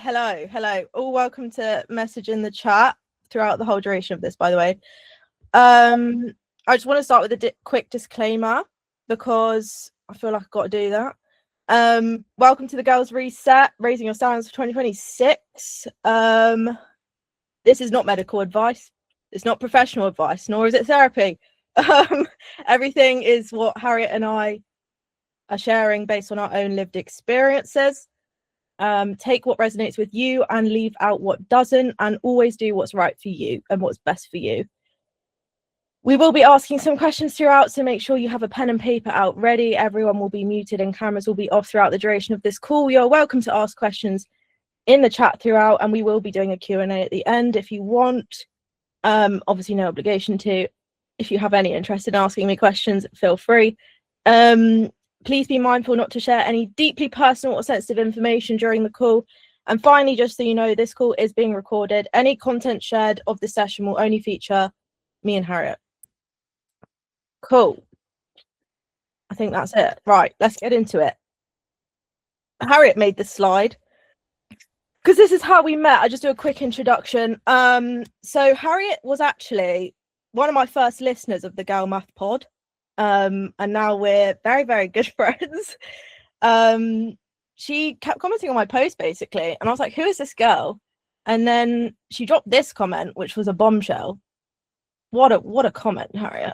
Hello. All welcome to message in the chat throughout the whole duration of this, by the way. I just want to start with a quick disclaimer because I feel like I've got to do that. Welcome to the Girls Reset, raising your standards for 2026. This is not medical advice. It's not professional advice, nor is it therapy. Everything is what Harriet and I are sharing based on our own lived experiences. Take what resonates with you and leave out what doesn't, and always do what's right for you and what's best for you. We will be asking some questions throughout, so make sure you have a pen and paper out ready. Everyone will be muted and cameras will be off throughout the duration of this call. You're welcome to ask questions in the chat throughout, and we will be doing a Q&A at the end if you want. Obviously no obligation to. If you have any interest in asking me questions, feel free. Please be mindful not to share any deeply personal or sensitive information during the call. And finally, just so you know, this call is being recorded. Any content shared of the session will only feature me and Harriet. Cool. I think that's it. Right, let's get into it. Harriet made this slide because this is how we met. I just do a quick introduction. So Harriet was actually one of my first listeners of the Gal Math Pod. And now we're very, very good friends. She kept commenting on my post basically, and I was like, who is this girl? And then she dropped this comment, which was a bombshell. What a comment, Harriet.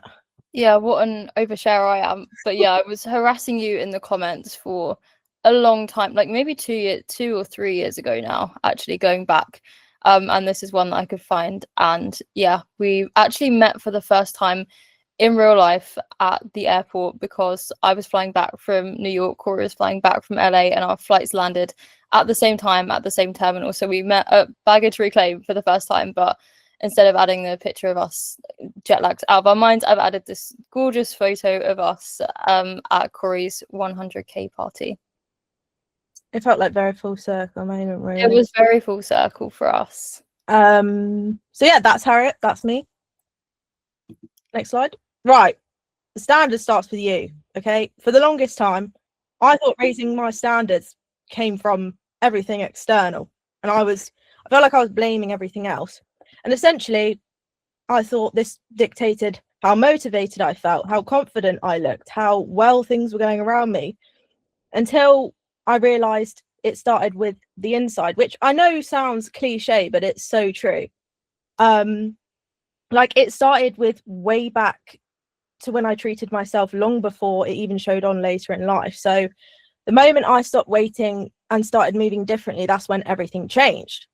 Yeah, what an overshare I am. But yeah, I was harassing you in the comments for a long time, like maybe 2 or 3 years ago now, actually going back. And this is one that I could find. And yeah, we actually met for the first time in real life at the airport because I was flying back from New York, Kori was flying back from LA, and our flights landed at the same time at the same terminal. So we met at baggage reclaim for the first time, but instead of adding the picture of us jet lagged out of our minds, I've added this gorgeous photo of us at Kori's 100k party. It felt like very full circle moment, really. It was very full circle for us. So yeah, that's Harriet, that's me. Next slide. Right, the standard starts with you, okay? For the longest time, I thought raising my standards came from everything external, and I felt like I was blaming everything else. And essentially, I thought this dictated how motivated I felt, how confident I looked, how well things were going around me, until I realized it started with the inside, which I know sounds cliche, but it's so true. Like it started with way back to when I treated myself long before it even showed on later in life. So the moment I stopped waiting and started moving differently, that's when everything changed.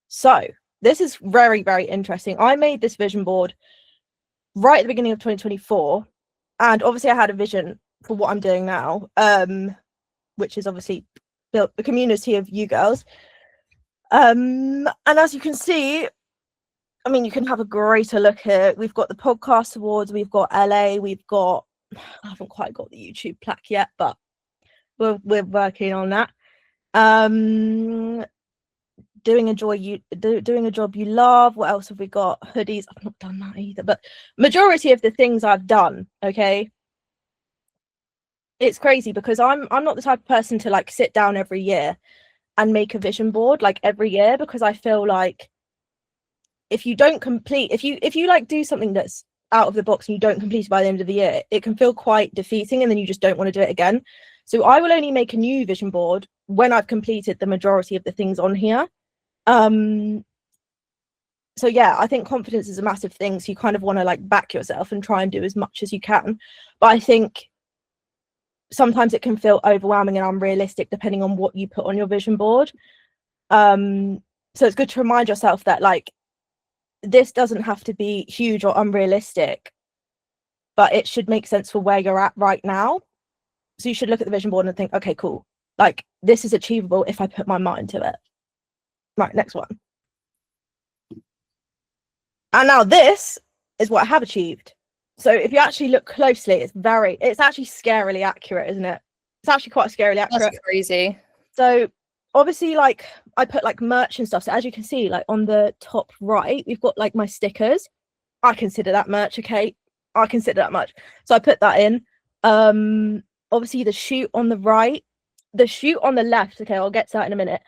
So this is very, very interesting. I made this vision board right at the beginning of 2024. And obviously I had a vision for what I'm doing now, which is obviously built a community of you girls. And as you can see, I mean, you can have a greater look here. We've got the podcast awards, we've got LA, we've got, I haven't quite got the YouTube plaque yet, but we're working on that. Doing a job you love. What else have we got? Hoodies. I've not done that either, but majority of the things I've done, okay. It's crazy because I'm not the type of person to like sit down every year and make a vision board like every year, because I feel like if you don't complete, if you like do something that's out of the box and you don't complete it by the end of the year, it can feel quite defeating and then you just don't want to do it again. So I will only make a new vision board when I've completed the majority of the things on here. So yeah, I think confidence is a massive thing. So you kind of want to like back yourself and try and do as much as you can. But I think sometimes it can feel overwhelming and unrealistic depending on what you put on your vision board. So it's good to remind yourself that like, this doesn't have to be huge or unrealistic, but it should make sense for where you're at right now. So you should look at the vision board and think, okay, cool. Like this is achievable if I put my mind to it. Right, next one. And now this is what I have achieved. So if you actually look closely, it's actually scarily accurate, isn't it? It's actually quite scarily accurate. That's crazy. So obviously, like I put like merch and stuff. So as you can see, like on the top right, we've got like my stickers. I consider that merch, okay? I consider that much. So I put that in. Obviously the shoot on the right, the shoot on the left, okay, I'll get to that in a minute.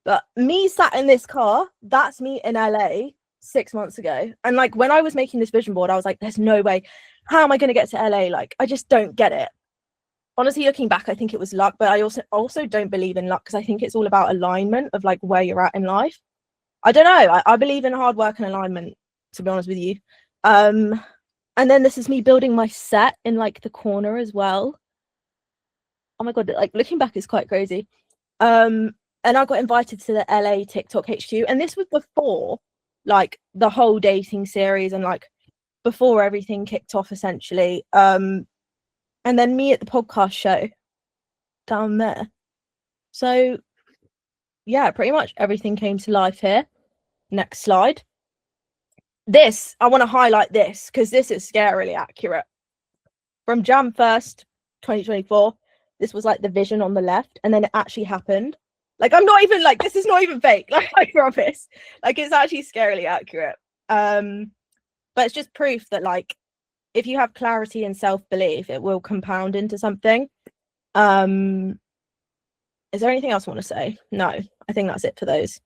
But me sat in this car, that's me in LA 6 months ago. And like when I was making this vision board, I was like, there's no way. How am I going to get to LA? Like, I just don't get it. Honestly, looking back, I think it was luck, but I also don't believe in luck, because I think it's all about alignment of like where you're at in life. I don't know. I believe in hard work and alignment, to be honest with you. And then this is me building my set in like the corner as well. Oh my god, like looking back is quite crazy. And I got invited to the LA TikTok HQ, and this was before like the whole dating series and like before everything kicked off essentially. And then me at the podcast show down there. So yeah, pretty much everything came to life here. Next slide. This, I want to highlight this because this is scarily accurate. From Jan 1st, 2024, this was like the vision on the left, and then it actually happened. Like, I'm not even like, this is not even fake, like I promise. Like, it's actually scarily accurate. But it's just proof that like if you have clarity and self-belief, it will compound into something. Is there anything else I want to say? No, I think that's it for those.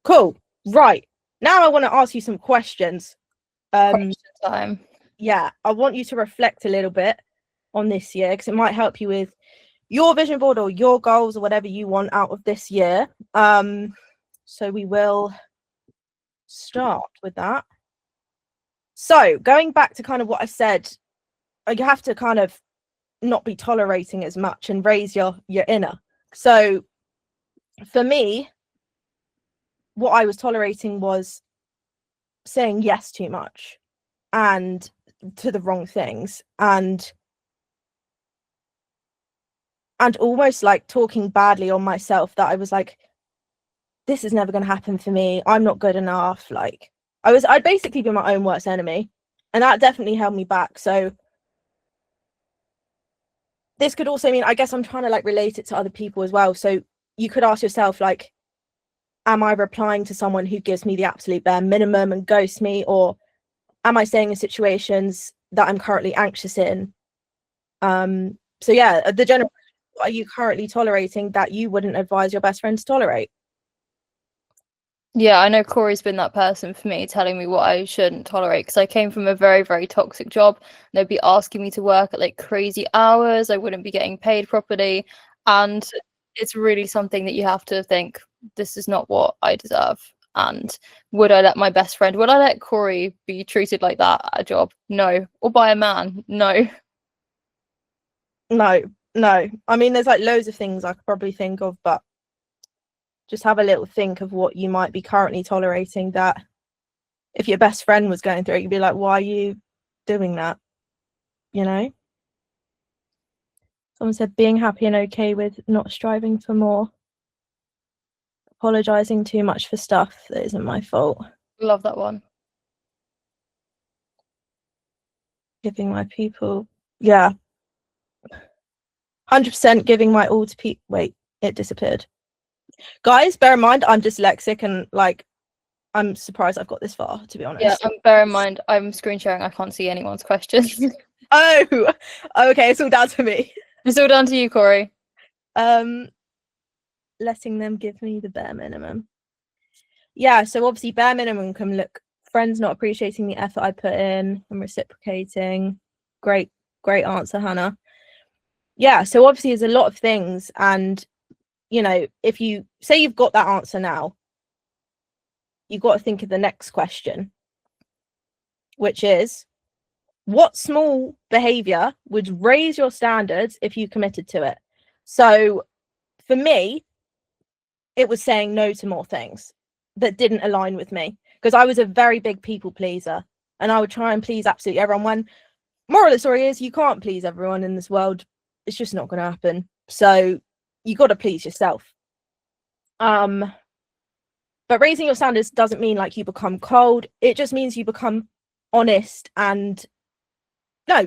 Cool. Right. Now I want to ask you some questions. Question time. Yeah, I want you to reflect a little bit on this year, because it might help you with your vision board or your goals or whatever you want out of this year. So we will start with that. So going back to kind of what I said, you have to kind of not be tolerating as much and raise your inner. So for me, what I was tolerating was saying yes too much and to the wrong things, and almost like talking badly on myself, that I was like, this is never going to happen for me. I'm not good enough. Like I'd basically be my own worst enemy, and that definitely held me back. So this could also mean, I guess I'm trying to like relate it to other people as well. So you could ask yourself, like, am I replying to someone who gives me the absolute bare minimum and ghosts me, or am I staying in situations that I'm currently anxious in? So yeah, the general, what are you currently tolerating that you wouldn't advise your best friend to tolerate? Yeah, I know Kori's been that person for me, telling me what I shouldn't tolerate, because I came from a very, very toxic job. They'd be asking me to work at like crazy hours. I wouldn't be getting paid properly. And it's really something that you have to think, this is not what I deserve. And would I let my best friend, would I let Kori be treated like that at a job? No. Or by a man? No. No. I mean, there's like loads of things I could probably think of, but just have a little think of what you might be currently tolerating, that if your best friend was going through it, you'd be like, why are you doing that? You know? Someone said being happy and okay with not striving for more. Apologizing too much for stuff that isn't my fault. Love that one. Giving my people. Yeah. 100% giving my all to people. Wait, it disappeared. Guys, bear in mind, I'm dyslexic, and like, I'm surprised I've got this far, to be honest. Yeah, bear in mind, I'm screen sharing. I can't see anyone's questions. Oh, okay. It's all down to me. It's all down to you, Kori. Letting them give me the bare minimum. Yeah, so obviously bare minimum can look friends not appreciating the effort I put in and reciprocating. Great answer, Hannah. Yeah, so obviously there's a lot of things, and you know, if you say you've got that answer now, you've got to think of the next question, which is, what small behavior would raise your standards if you committed to it? So for me, it was saying no to more things that didn't align with me, because I was a very big people pleaser, and I would try and please absolutely everyone. When moral of the story is, you can't please everyone in this world. It's just not going to happen. So you got to please yourself. But raising your standards doesn't mean like you become cold. It just means you become honest, and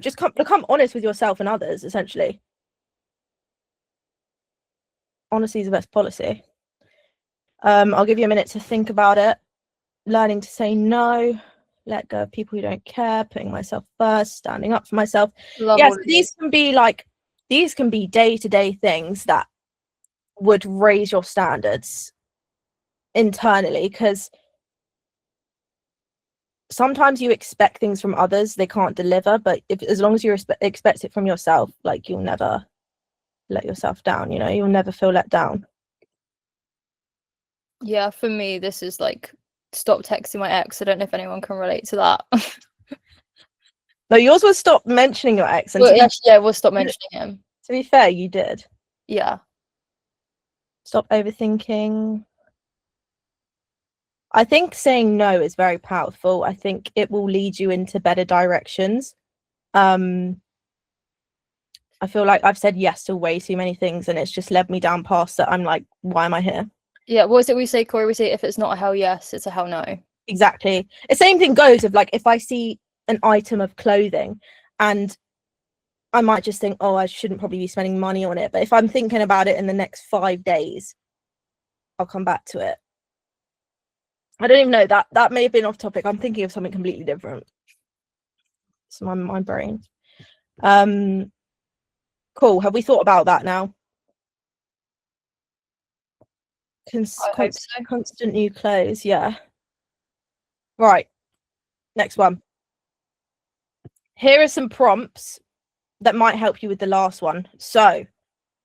just become honest with yourself and others, essentially. Honesty is the best policy. I'll give you a minute to think about it. Learning to say no, let go of people who don't care, putting myself first, standing up for myself. Yes, these can be day-to-day things that would raise your standards. internally, because sometimes you expect things from others, they can't deliver, but as long as you expect it from yourself, like, you'll never let yourself down, you know, you'll never feel let down. Yeah, for me, this is like, stop texting my ex. I don't know if anyone can relate to that. No, yours was stop mentioning your ex. And well, yeah, we'll stop mentioning him. To be fair, you did. Yeah. Stop overthinking. I think saying no is very powerful. I think it will lead you into better directions. I feel like I've said yes to way too many things, and it's just led me down paths that I'm like, why am I here? Yeah, what is it we say, Kori? We say if it's not a hell yes, it's a hell no. Exactly. The same thing goes of, like, if I see an item of clothing and I might just think, oh, I shouldn't probably be spending money on it. But if I'm thinking about it in the next 5 days, I'll come back to it. I don't even know, that may have been off topic. I'm thinking of something completely different. It's my brain. Cool. Have we thought about that now? I hope so. Constant new clothes. Yeah. Right. Next one. Here are some prompts that might help you with the last one. So,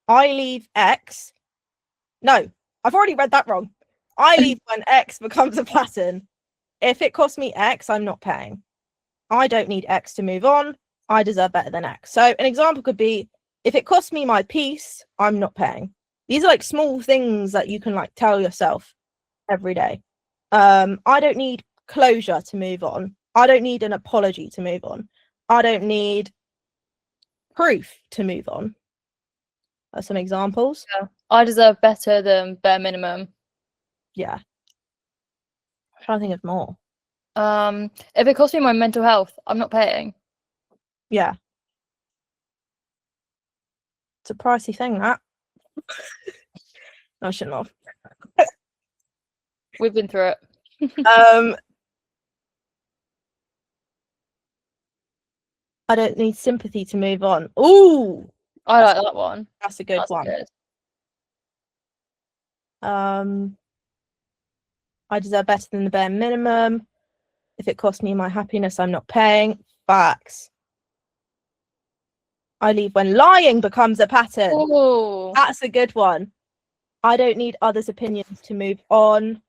I leave X. No, I've already read that wrong. I leave when X becomes a pattern. If it costs me X, I'm not paying. I don't need X to move on. I deserve better than X. So an example could be, if it costs me my peace, I'm not paying. These are like small things that you can like tell yourself every day. I don't need closure to move on. I don't need an apology to move on. I don't need proof to move on. That's some examples. Yeah. I deserve better than bare minimum. Yeah. I'm trying to think of more. If it costs me my mental health, I'm not paying. Yeah. It's a pricey thing, that. I shouldn't have. We've been through it. I don't need sympathy to move on. Ooh, I like that one. That's a good one. Good. I deserve better than the bare minimum. If it costs me my happiness, I'm not paying. Facts. I leave when lying becomes a pattern. Ooh. That's a good one. I don't need others' opinions to move on.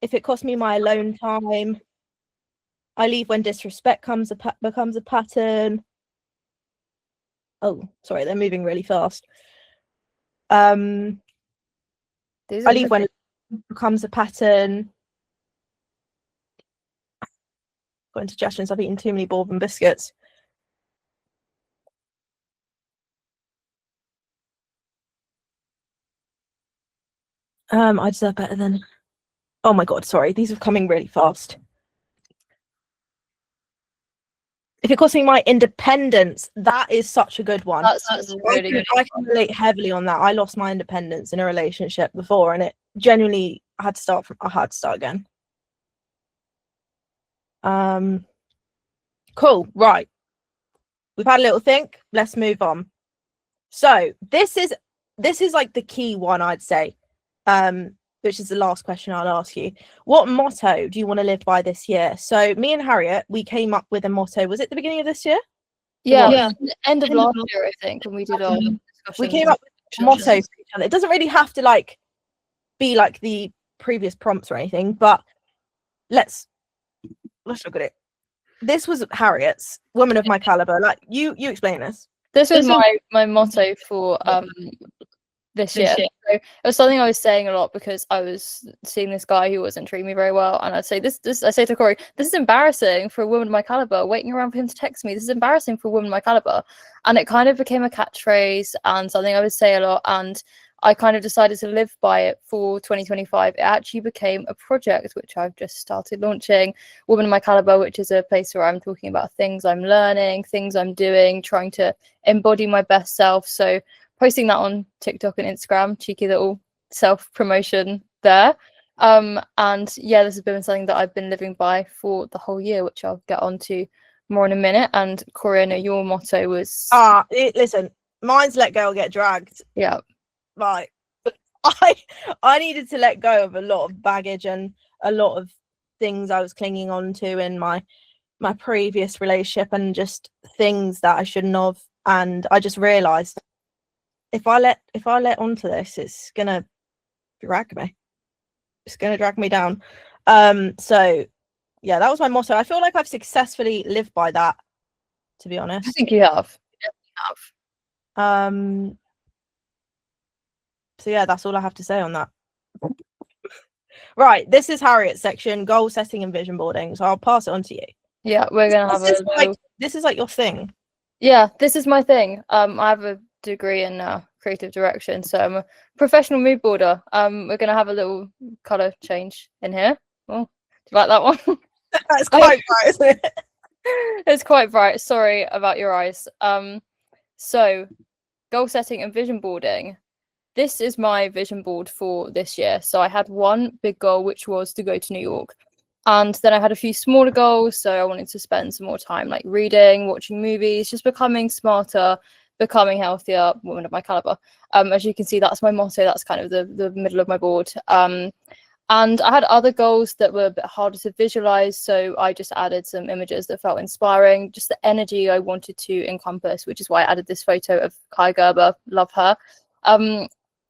If it costs me my alone time, I leave when disrespect becomes a pattern. Oh, sorry, they're moving really fast. I leave when it becomes a pattern. Got indigestions. I've eaten too many bourbon biscuits. I deserve better than. Oh my god, sorry, these are coming really fast. If it costs me my independence, that is such a good one. That's really good. I can relate heavily on that. I lost my independence in a relationship before, and it genuinely I had to start again. Cool, right. We've had a little think. Let's move on. So this is like the key one, I'd say. Which is the last question I'll ask you. What motto do you want to live by this year? So me and Harriet, we came up with a motto. Was it the beginning of this year? Yeah. End of last year, I think, when we did our discussion. We came up with a motto for each other. It doesn't really have to like be like the previous prompts or anything, but let's look at it. This was Harriet's, Woman of My Calibre. Like you explain this. This was my motto for this year. So it was something I was saying a lot because I was seeing this guy who wasn't treating me very well, and I'd say this I say to Kori, this is embarrassing for a woman of my caliber, waiting around for him to text me. This is embarrassing for a woman of my caliber. And it kind of became a catchphrase and something I would say a lot, and I kind of decided to live by it for 2025. It actually became a project which I've just started launching, Woman of My Calibre, which is a place where I'm talking about things I'm learning, things I'm doing, trying to embody my best self. So posting that on TikTok and Instagram, cheeky little self-promotion there. And yeah, this has been something that I've been living by for the whole year, which I'll get on to more in a minute. And Kori, I know your motto was... listen, mine's let go or get dragged. Yeah. Right. I needed to let go of a lot of baggage and a lot of things I was clinging on to in my previous relationship, and just things that I shouldn't have. And I just realized if I let onto this, it's gonna drag me. It's gonna drag me down. So yeah, that was my motto. I feel like I've successfully lived by that, to be honest. I think you have. So yeah, that's all I have to say on that. Right, this is Harriet's section, goal setting and vision boarding. So I'll pass it on to you. Yeah, we're gonna have this is like your thing. Yeah, this is my thing. I have a degree in creative direction, so I'm a professional mood boarder. We're gonna have a little color change in here. Oh, do you like that one? That's quite bright, isn't it? It's quite bright. Sorry about your eyes. So goal setting and vision boarding. This is my vision board for this year. So I had one big goal, which was to go to New York. And then I had a few smaller goals. So I wanted to spend some more time like reading, watching movies, just becoming smarter, becoming healthier, woman of my caliber. As you can see, that's my motto. That's kind of the middle of my board. And I had other goals that were a bit harder to visualize. So I just added some images that felt inspiring, just the energy I wanted to encompass, which is why I added this photo of Kai Gerber. Love her.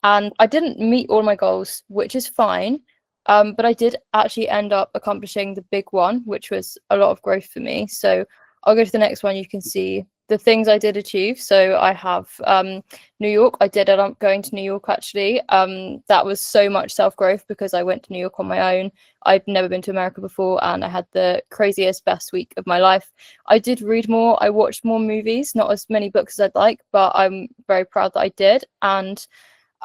And I didn't meet all my goals, which is fine. But I did actually end up accomplishing the big one, which was a lot of growth for me. So I'll go to the next one. You can see the things I did achieve. So I have New York. I did end up going to New York, actually. That was so much self-growth because I went to New York on my own. I'd never been to America before, and I had the craziest, best week of my life. I did read more. I watched more movies, not as many books as I'd like, but I'm very proud that I did. And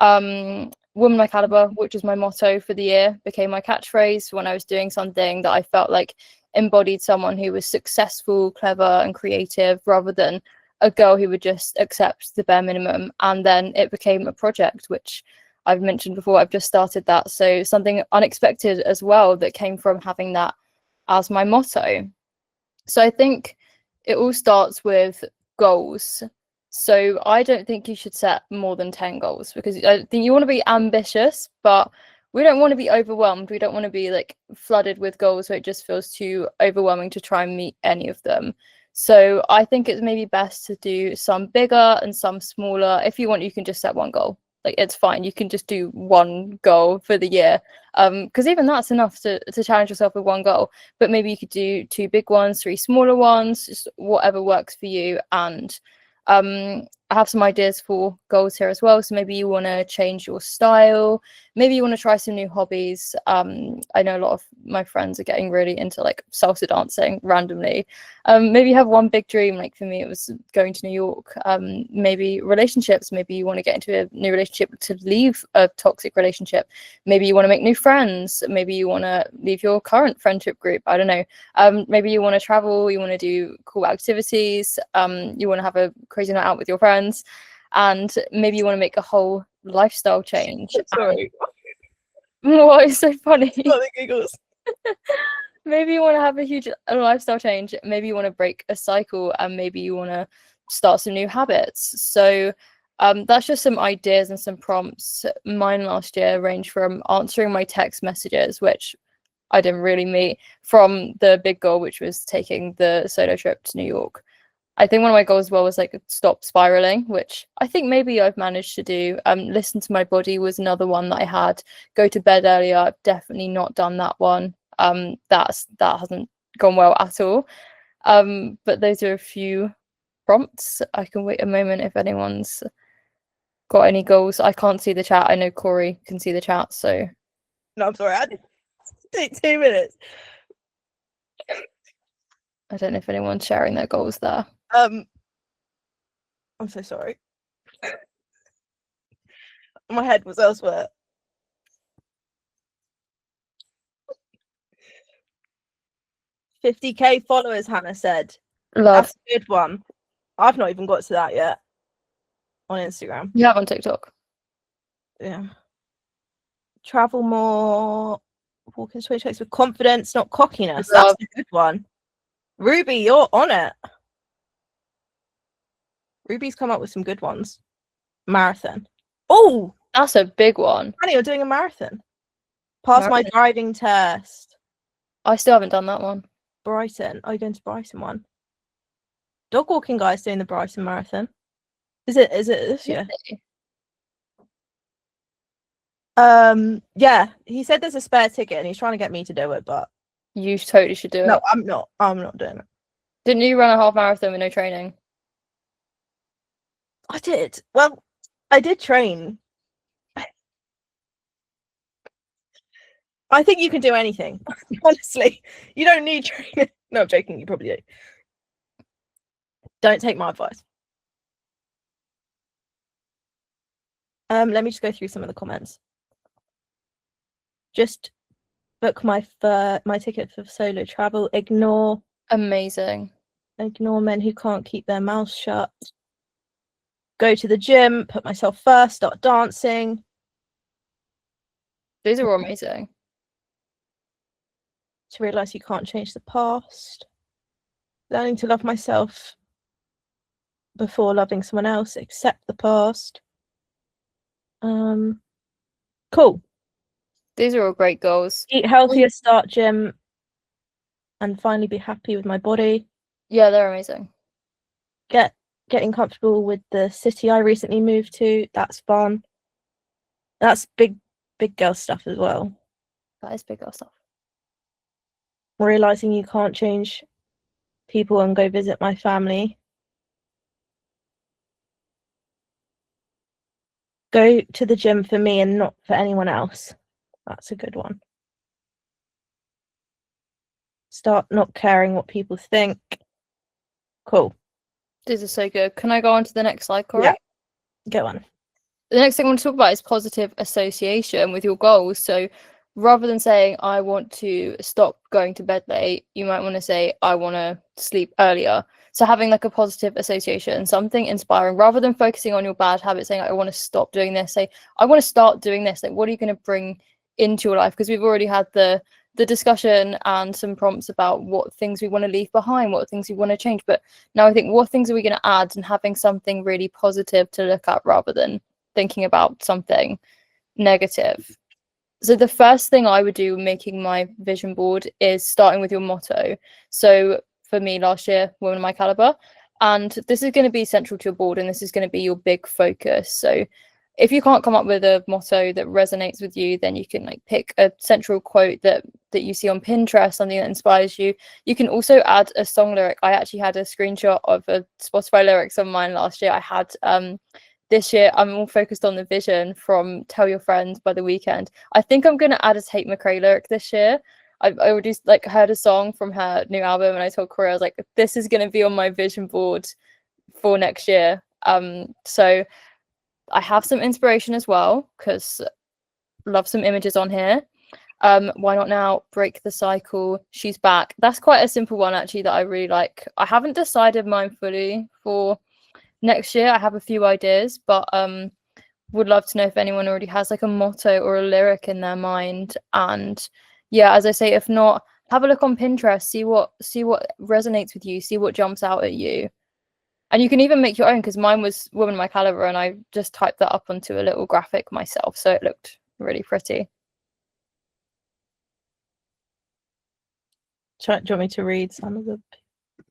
Woman of My Calibre, which is my motto for the year, became my catchphrase when I was doing something that I felt like embodied someone who was successful, clever and creative, rather than a girl who would just accept the bare minimum. And then it became a project, which I've mentioned before. I've just started that. So something unexpected as well that came from having that as my motto. So I think it all starts with goals. So I don't think you should set more than 10 goals, because I think you want to be ambitious, but we don't want to be overwhelmed. We don't want to be like flooded with goals where it just feels too overwhelming to try and meet any of them. So I think it's maybe best to do some bigger and some smaller. If you want, you can just set one goal. Like, it's fine. You can just do one goal for the year. Because even that's enough to challenge yourself with one goal. But maybe you could do 2 big ones, 3 smaller ones, just whatever works for you. And I have some ideas for goals here as well. So maybe you want to change your style. Maybe you want to try some new hobbies. I know a lot of my friends are getting really into like salsa dancing randomly. Maybe you have one big dream. Like for me, it was going to New York. Maybe relationships. Maybe you want to get into a new relationship to leave a toxic relationship. Maybe you want to make new friends. Maybe you want to leave your current friendship group. I don't know. Maybe you want to travel. You want to do cool activities. You want to have a crazy night out with your friends. And maybe you want to make a whole lifestyle change. Sorry. What is so funny? The giggles. Maybe you want to have a huge lifestyle change. Maybe you want to break a cycle, and maybe you want to start some new habits. So that's just some ideas and some prompts. Mine last year ranged from answering my text messages, which I didn't really meet, from the big goal, which was taking the solo trip to New York. I think one of my goals as well was like stop spiraling, which I think maybe I've managed to do. Listen to my body was another one that I had. Go to bed earlier. I've definitely not done that one. That hasn't gone well at all. But those are a few prompts. I can wait a moment if anyone's got any goals. I can't see the chat. I know Kori can see the chat, so. No, I'm sorry. I did take 2 minutes. I don't know if anyone's sharing their goals there. I'm so sorry. My head was elsewhere. 50k followers, Hannah said. Love. That's a good one. I've not even got to that yet on Instagram. You have on TikTok. Yeah. Travel more. Walk in switch takes with confidence, not cockiness. Love. That's a good one. Ruby, you're on it. Ruby's come up with some good ones. Marathon. Oh, That's a big one. Honey, you're doing a marathon. Pass my driving test. I still haven't done that one. Brighton. Are you going to Brighton one? Dog walking guy's doing the Brighton Marathon. Is it this year? Yeah, he said there's a spare ticket and he's trying to get me to do it, but you totally should do it. No, I'm not doing it. Didn't you run a half marathon with no training? I did. Well, I did train. I think you can do anything. Honestly, you don't need training. No, I'm joking. You probably do. Don't take my advice. Let me just go through some of the comments. Just book my ticket for solo travel. Ignore Amazing. Ignore men who can't keep their mouths shut. Go to the gym. Put myself first. Start dancing. These are all amazing. To realize you can't change the past. Learning to love myself before loving someone else. Accept the past. Cool. These are all great goals. Eat healthier, start gym, and finally be happy with my body. Yeah, they're amazing. Getting comfortable with the city I recently moved to. That's fun. That's big girl stuff as well. That is big girl stuff. Realizing you can't change people and go visit my family. Go to the gym for me and not for anyone else. That's a good one. Start not caring what people think. Cool. These are so good. Can I go on to the next slide, Kori? Yeah. Go on. The next thing I want to talk about is positive association with your goals. So rather than saying, I want to stop going to bed late, you might want to say, I want to sleep earlier. So having like a positive association, something inspiring, rather than focusing on your bad habits, saying, I want to stop doing this, say, I want to start doing this. Like, what are you going to bring into your life? Because we've already had the discussion and some prompts about what things we want to leave behind, what things we want to change. But now I think, what things are we going to add, and having something really positive to look at rather than thinking about something negative. So the first thing I would do making my vision board is starting with your motto. So for me last year, Woman Of My Calibre, and this is going to be central to your board, and this is going to be your big focus. So if you can't come up with a motto that resonates with you, then you can like pick a central quote that you see on Pinterest, something that inspires you. You can also add a song lyric. I actually had a screenshot of a Spotify lyrics of mine last year. I had this year I'm all focused on the vision from Tell Your Friends by The Weeknd. I think I'm going to add a Tate McRae lyric this year. I already like heard a song from her new album, and I told Kori, I was like, this is going to be on my vision board for next year. So I have some inspiration as well, because love some images on here. Why not now? Break the cycle. She's back. That's quite a simple one actually that I really like. I haven't decided mine fully for next year. I have a few ideas, but would love to know if anyone already has like a motto or a lyric in their mind. And yeah, as I say, if not, have a look on Pinterest, see what resonates with you, see what jumps out at you. And you can even make your own, because mine was Woman Of My Calibre, and I just typed that up onto a little graphic myself, so it looked really pretty. Do you want me to read some of them?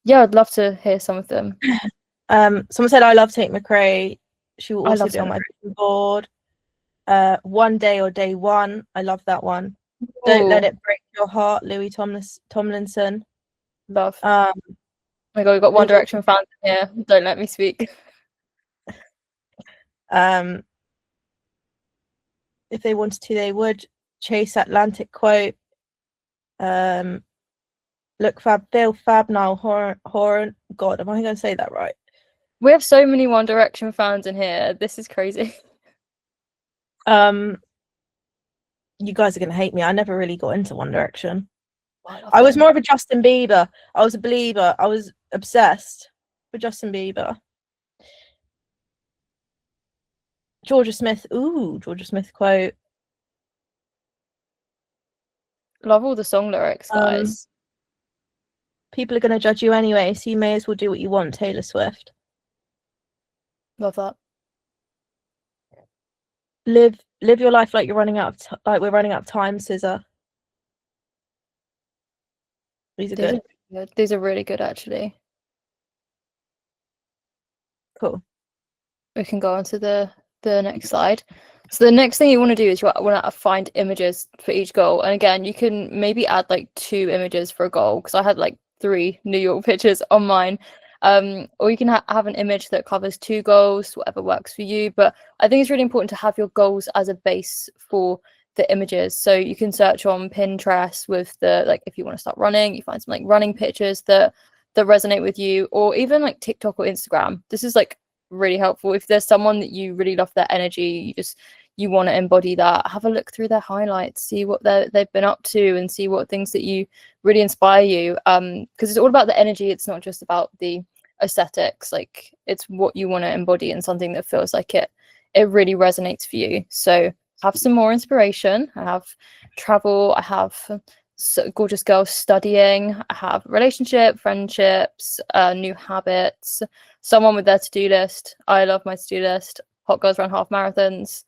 Yeah, I'd love to hear some of them. Someone said, I love Tate McRae. She will also be on my board. One Day or Day One. I love that one. Ooh. Don't Let It Break Your Heart, Louis Tomlinson. Love. Oh my god, we've got One Direction fans in here. Don't let me speak. If they wanted to, they would. Chase Atlantic quote. Look Fab, Bill Fab, Niall Horan. God, am I going to say that right? We have so many One Direction fans in here. This is crazy. You guys are going to hate me. I never really got into One Direction. I was more of a Justin Bieber. I was a believer. I was obsessed with Justin Bieber. Georgia Smith. Ooh, Georgia Smith quote. Love all the song lyrics, guys. People are going to judge you anyway, so you may as well do what you want, Taylor Swift. Love that. Live your life like you're running out of like we're running out of time, Scissor. These are good. These are really good, actually. Cool. We can go on to the next slide. So the next thing you want to do is you want to find images for each goal. And again, you can maybe add like 2 images for a goal, because I had like 3 New York pictures on mine. Or you can have an image that covers 2 goals, whatever works for you. But I think it's really important to have your goals as a base for the images. So you can search on Pinterest with the, like, if you want to start running, you find some like running pictures that resonate with you, or even like TikTok or Instagram. This is like really helpful. If there's someone that you really love their energy, you want to embody that, have a look through their highlights, see what they've been up to, and see what things that you really inspire you, because it's all about the energy. It's not just about the aesthetics. Like, it's what you want to embody and something that feels like it really resonates for you. So have some more inspiration. I have travel, I have gorgeous girls studying, I have relationship, friendships, new habits, someone with their to-do list. I love my to-do list. Hot girls run half marathons,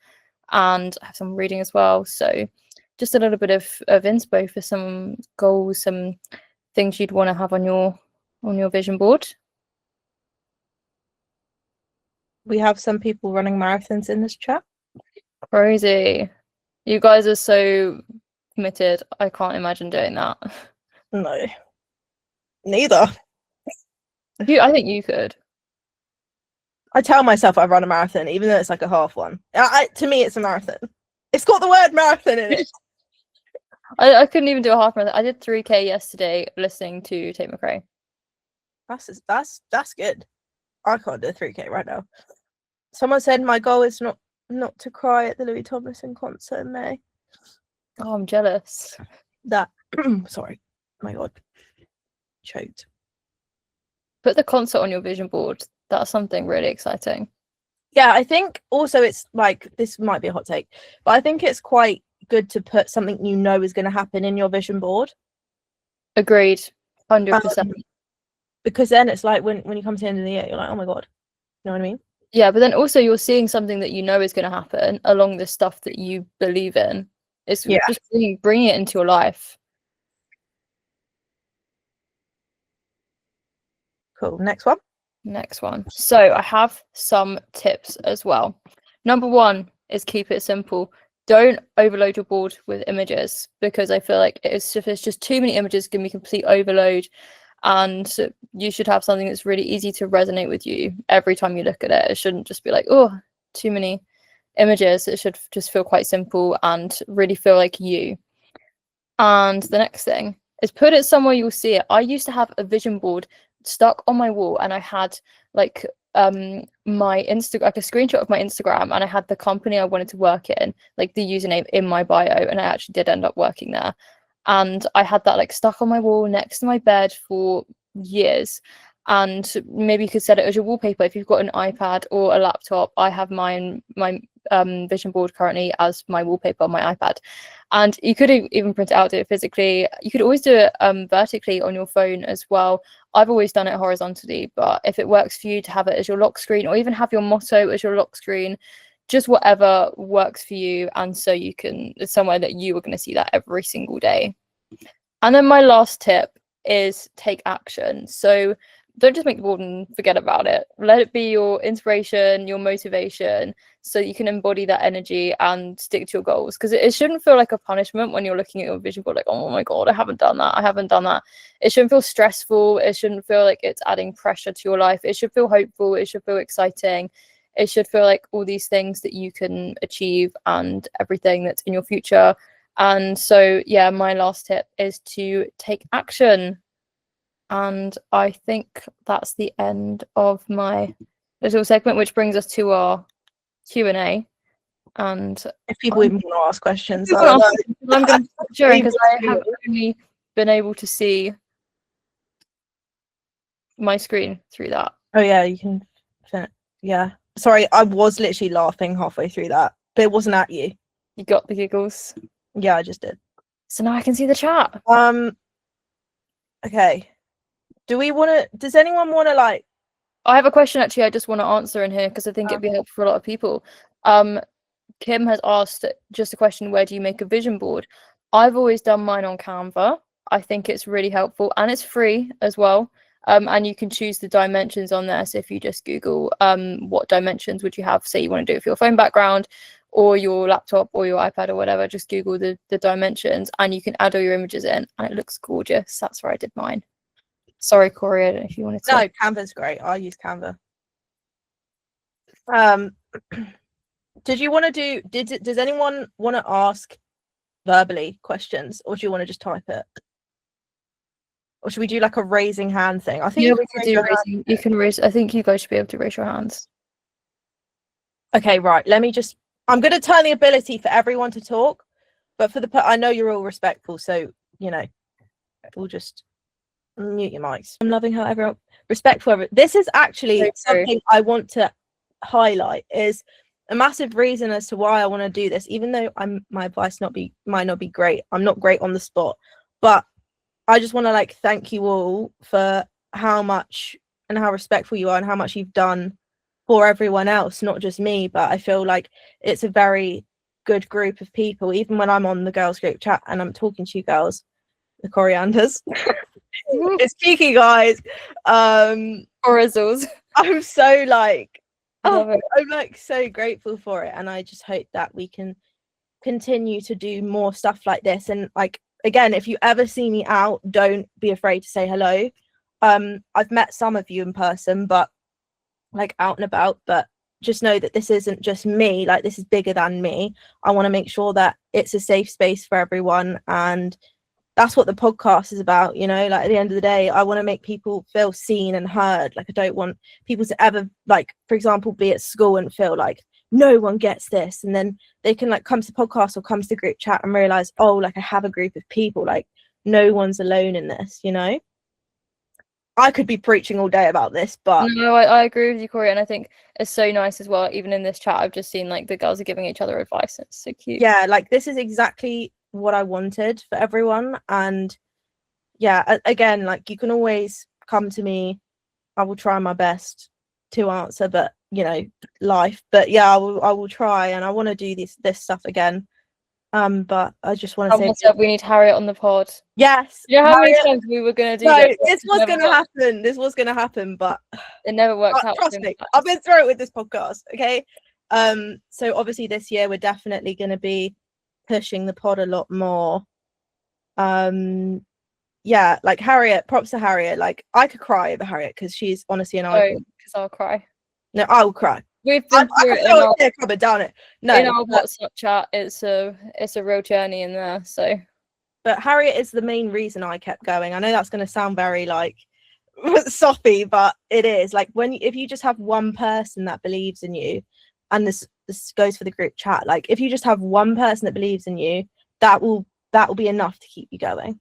and I have some reading as well. So just a little bit of inspo for some goals, some things you'd want to have on your vision board. We have some people running marathons in this chat. Crazy. You guys are so committed. I can't imagine doing that. No. Neither. I think you could. I tell myself I run a marathon, even though it's like a half one. To me, it's a marathon. It's got the word marathon in it. I couldn't even do a half marathon. I did 3K yesterday listening to Tate McRae. That's good. I can't do a 3K right now. Someone said my goal is not to cry at the Louis Tomlinson concert in May. Oh, I'm jealous. That sorry, my God, choked. Put the concert on your vision board. That's something really exciting. Yeah, I think also it's like, this might be a hot take, but I think it's quite good to put something you know is going to happen in your vision board. Agreed, 100%. Because then it's like when you come to the end of the year, you're like, oh my God, you know what I mean? Yeah, but then also you're seeing something that you know is going to happen along the stuff that you believe in. It's just bringing it into your life. Cool. Next one. So I have some tips as well. Number 1 is keep it simple. Don't overload your board with images, because I feel like if it's just too many images, it can be complete overload. And you should have something that's really easy to resonate with you every time you look at it. It shouldn't just be like, oh, too many images. It should just feel quite simple and really feel like you. And the next thing is put it somewhere you'll see it. I used to have a vision board stuck on my wall, and I had like my like a screenshot of my Instagram, and I had the company I wanted to work in, like the username in my bio, and I actually did end up working there. And I had that like stuck on my wall next to my bed for years. And maybe you could set it as your wallpaper if you've got an iPad or a laptop. I have my vision board currently as my wallpaper on my iPad. And you could even print it out, do it physically. You could always do it vertically on your phone as well. I've always done it horizontally, but if it works for you to have it as your lock screen, or even have your motto as your lock screen, just whatever works for you. And so you can, it's somewhere that you are going to see that every single day. And then my last tip is take action. So don't just make the board and forget about it. Let it be your inspiration, your motivation, so you can embody that energy and stick to your goals. Because it shouldn't feel like a punishment when you're looking at your vision board, like, oh my God, I haven't done that. It shouldn't feel stressful. It shouldn't feel like it's adding pressure to your life. It should feel hopeful. It should feel exciting. It should feel like all these things that you can achieve and everything that's in your future. And so, yeah, my last tip is to take action. And I think that's the end of my little segment, which brings us to our Q&A. And if people even want to ask questions, I'm going to stop sharing because I have only been able to see my screen through that. Oh yeah, you can. Yeah, sorry, I was literally laughing halfway through that, but it wasn't at you. You got the giggles. Yeah, I just did. So now I can see the chat. Okay. Does anyone want to like? I have a question actually I just want to answer in here because I think it'd be helpful for a lot of people. Kim has asked just a question, where do you make a vision board? I've always done mine on Canva. I think it's really helpful, and it's free as well. And you can choose the dimensions on there. So if you just Google what dimensions would you have, say you want to do it for your phone background or your laptop or your iPad or whatever, just Google the dimensions and you can add all your images in and it looks gorgeous. That's where I did mine. Sorry, Kori, I don't know if you wanted to. No, Canva's great. I use Canva. Did you want to do, does anyone want to ask verbally questions, or do you want to just type it? Or should we do like a raising hand thing? I think we could do raising. You can raise. I think you guys should be able to raise your hands. Okay, right. Let me just. I'm going to turn the ability for everyone to talk, but for the. I know you're all respectful, so you know, we'll just mute your mics. I'm loving how everyone respectful. This is actually something I want to highlight. Is a massive reason as to why I want to do this, even though my advice might not be great. I'm not great on the spot, but I just want to like thank you all for how much and how respectful you are and how much you've done for everyone else, not just me. But I feel like it's a very good group of people. Even when I'm on the girls group chat and I'm talking to you girls, the corianders, it's cheeky guys. Orizzles. I'm so like, I'm like so grateful for it, and I just hope that we can continue to do more stuff like this. And like, again, if you ever see me out, don't be afraid to say hello. I've met some of you in person, but like out and about, but just know that this isn't just me. Like, this is bigger than me. I want to make sure that it's a safe space for everyone, and that's what the podcast is about, you know. Like, at the end of the day, I want to make people feel seen and heard. Like, I don't want people to ever, like, for example, be at school and feel like no one gets this, and then they can like come to podcast or come to the group chat and realize, oh, like I have a group of people, like no one's alone in this, you know. I could be preaching all day about this, but no, I agree with you, Kori, and I think it's so nice as well. Even in this chat, I've just seen like the girls are giving each other advice. It's so cute. Yeah, like this is exactly what I wanted for everyone. And yeah, again, like you can always come to me. I will try my best to answer, but you know, life. But yeah, I will try, and I want to do this stuff again. But I just want to say we need Harriet on the pod. Yes. Yeah, how many times we were gonna do this was gonna happen. This was gonna happen, but it never worked out. Trust me, I've been through it with this podcast. Okay. So obviously this year we're definitely gonna be pushing the pod a lot more. Yeah, like Harriet, props to Harriet. Like I could cry over Harriet because she's honestly an icon. Because I'll cry. No, I'll cry. We've been through it down it. No, in our WhatsApp chat, it's a real journey in there. So, but Harriet is the main reason I kept going. I know that's going to sound very like soppy, but it is. Like if you just have one person that believes in you, and this goes for the group chat. Like if you just have one person that believes in you, that will be enough to keep you going.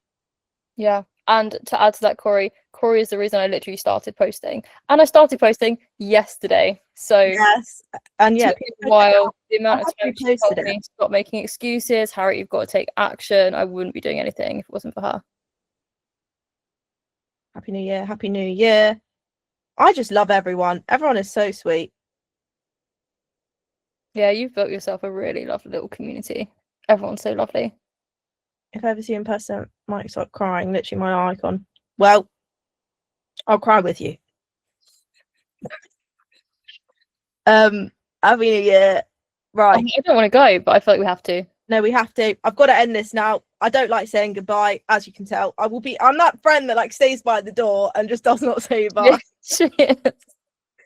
Yeah. And to add to that, Kori is the reason I literally started posting, and I started posting yesterday. So yes, and yeah, while the amount of time she told me stop making excuses, Harriet, you've got to take action. I wouldn't be doing anything if it wasn't for her. Happy New Year! Happy New Year! I just love everyone. Everyone is so sweet. Yeah, you've built yourself a really lovely little community. Everyone's so lovely. If I ever see you in person, I might start crying. Literally my icon. Well, I'll cry with you. Happy New Year. Right. I don't want to go, but I feel like we have to. No, we have to. I've got to end this now. I don't like saying goodbye, as you can tell. I'm that friend that like stays by the door and just does not say bye. Cheers.